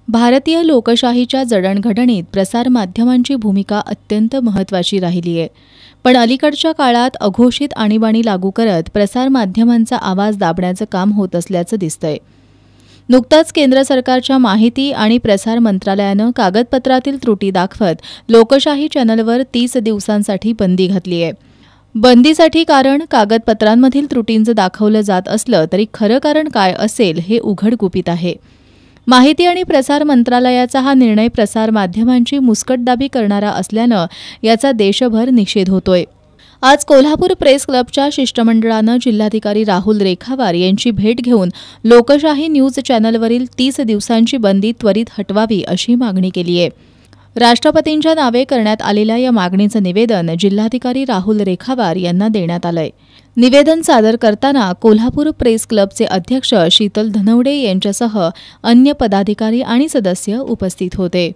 भारतीय लोकशाहीच्या जडणघडणीत प्रसारमाध्यमांची भूमिका अत्यंत महत्त्वाची राहिली आहे. पण अलीकडच्या काळात अघोषित आणीबाणी लागू करत प्रसारमाध्यमांचा आवाज दाबण्याचं काम होत असल्याचं दिसतंय. नुकताच केंद्र सरकारच्या माहिती आणि प्रसार मंत्रालयानं कागदपत्रातील त्रुटी दाखवत लोकशाही चॅनलवर 30 दिवसांसाठी बंदी घातली आहे. बंदीसाठी कारण कागदपत्रांमधील त्रुटींचं दाखवलं जात असलं तरी खरं कारण काय असेल हे उघड गुपित आहे. माहिती आणि प्रसार मंत्रालयाचा हा निर्णय प्रसारमाध्यमांची मुस्कटदाबी करणारा असल्यानं याचा देशभर निषेध होतोय. आज कोल्हापूर प्रेस क्लबच्या शिष्टमंडळानं जिल्हाधिकारी राहुल रेखावार यांची भेट घेऊन लोकशाही न्यूज चॅनलवरील 30 दिवसांची बंदी त्वरित हटवावी अशी मागणी केली आहे. राष्ट्रपतींच्या नावे करण्यात आलेल्या या मागणीचं निवेदन जिल्हाधिकारी राहुल रेखावार यांना देण्यात आलंय. निवेदन सादर करताना कोल्हापूर प्रेस क्लबचे अध्यक्ष शीतल धनवडे यांच्यासह अन्य पदाधिकारी आणि सदस्य उपस्थित होते.